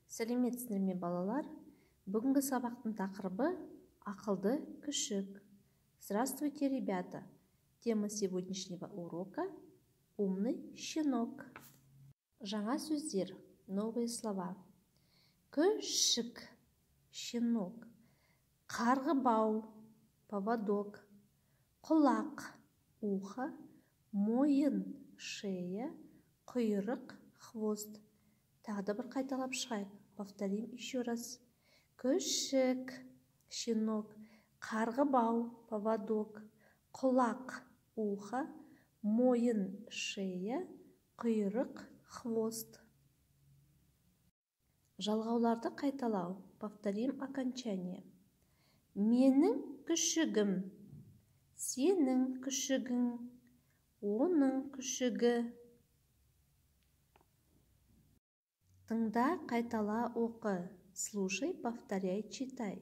Сәлеметсіздер ме, балалар? Бүгінгі сабақтың тақырыбы ақылды күшік. Здравствуйте, ребята! Тема сегодняшнего урока – умный щенок. Жаңа сөздер, новые слова. Күшік, щенок. Қарғыбау, поводок. Құлақ, ухо. Мойын, шея. Құйрық, хвост. Тағы да бір қайталап шығайық. Повторим еще раз. Күшік, щенок. Қарғыбау, поводок. Құлақ, ухо. Мойын, шея. Құйрық, хвост. Жалғауларды қайталау. Повторим окончание. Менің күшігім. Сенің күшігің. Оның күшігі. Тыңда, қайтала, оқы. Слушай, повторяй, читай.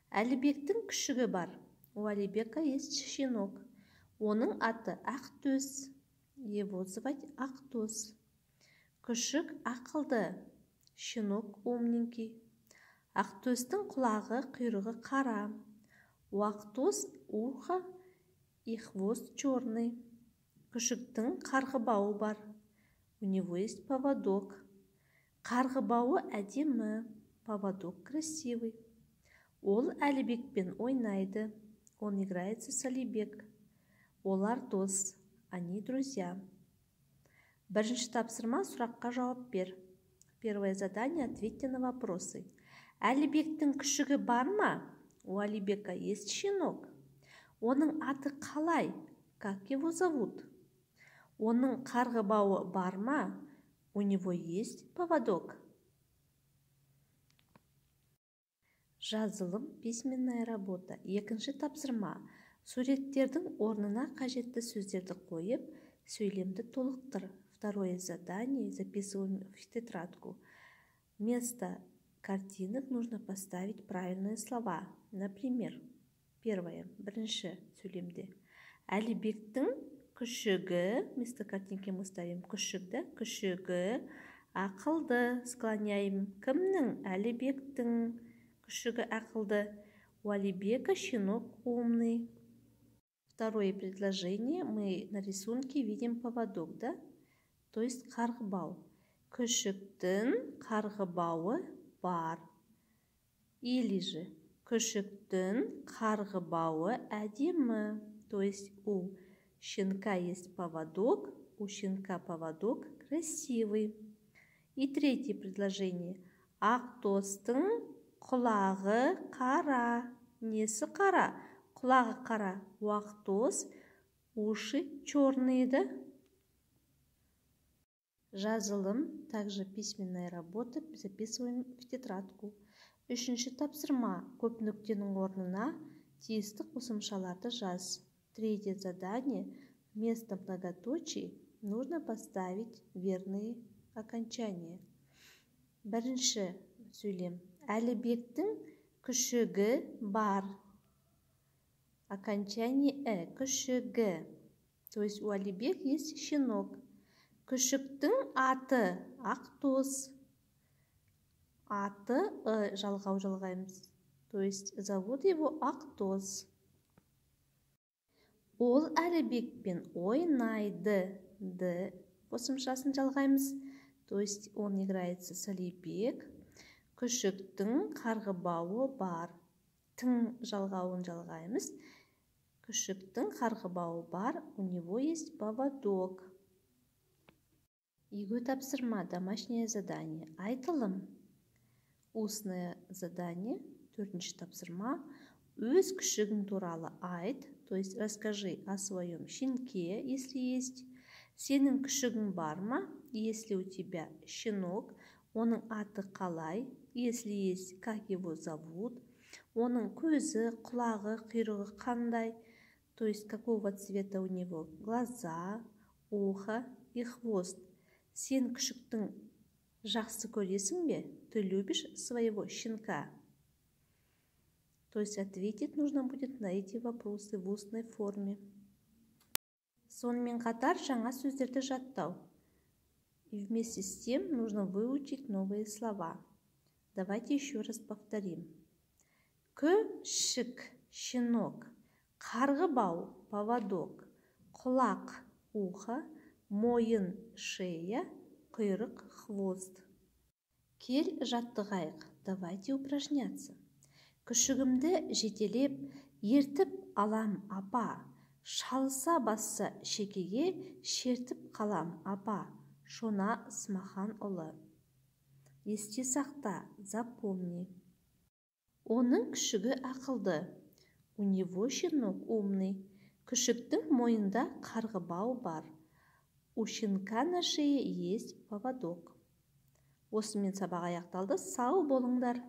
Әлібектің күшігі бар. У Алибека есть щенок. Оның аты Ақтөс. Его звать Ақтөс. Күшік ақылды. Щенок умненький. Ақтөстің құлағы, құйрығы қара. У Ақтөс ухо и хвост черный. Күшіктің қарғыбауы бар. У него есть поводок. Қарғыбауы әдемі, поводок красивый. Ол Әлібекпен ойнайды. Он играется с Алибек. Олар дос, они друзья. Бірінші тапсырма, сұраққа жауап бер. Первое задание – ответьте на вопросы. Әлібектің күшігі бар ма? У Алибека есть щенок. Оның аты қалай? Как его зовут? Оның қарғыбауы бар ма? У него есть поводок. Жазылым, письменная работа. Екінші тапсырма. Суреттердің орнына қажетті сөздерді қойып, сөйлемді толықтыр. Второе задание. Записываем в тетрадку. Вместо картинок нужно поставить правильные слова. Например, первое. Бірінші сөйлемде. Әлібектің күшігі, вместо картинки мы ставим күшікті, күшігі, ақылды, склоняем. Кімнің? Әлібектің күшігі ақылды. У Алибека щенок умный. Второе предложение. Мы на рисунке видим поводок, да? То есть қарғыбау. Күшіктің қарғыбауы бар. Или же күшіктің қарғыбауы әдемі. То есть у щенка есть поводок, у щенка поводок красивый. И третье предложение. Ақтөстің құлағы қара. Несі қара? Құлағы қара. У Ақтөс уши черные, да? Жазылым, также письменная работа, записываем в тетрадку. Үшінші тапсырма. Көп нүктенің орнына тиісті қосымшаларды жаз. Третье задание. Вместо многоточий нужно поставить верные окончания. Бірінші сөйлем. Әлібектің күшігі бар. Окончание күшігі. То есть у Алибек есть щенок. Күшіктің аты Ақтөс. Аты жалғау жалғаймыз. То есть зовут его Ақтөс. Ол Әлібекпен ойнайды. Д қосымшасын жалғаймыз. То есть он играется с Алибек. Күшіктің қарғыбауы бар. Тың жалғауын жалғаймыз. Күшіктің қарғыбауы бар. У него есть поводок. Егу тапсырма. Домашнее задание. Айтылым. Устное задание. Төртінші тапсырма. Өз күшігің туралы айт. То есть расскажи о своем щенке, если есть. Сенің күшігің бар ма? Если у тебя щенок, оның аты қалай? Если есть, как его зовут? Оның көзі, құлағы, құйрығы қандай? То есть какого цвета у него глаза, ухо и хвост? Сен күшіктің жақсы көресің бе? Ты любишь своего щенка? То есть ответить нужно будет на эти вопросы в устной форме. Сонымен қатар жаңа сөздерді жаттау. И вместе с тем нужно выучить новые слова. Давайте еще раз повторим. Күшік, щенок, қарғыбау, поводок, құлақ, ухо, мойын, шея, құйрық, хвост. Кел жаттығайық. Давайте упражняться. Күшігімді жетелеп, ертіп алам апа. Шалса басса шекеге, шертіп қалам апа. Шона Смахан ұлы. Есте сақта, запомни. Оның күшігі ақылды. У него щенок умный. Күшіктің мойында қарғыбау бар. У щенка на шее есть поводок. Осымен сабақ аяқталды. Сау болыңдар.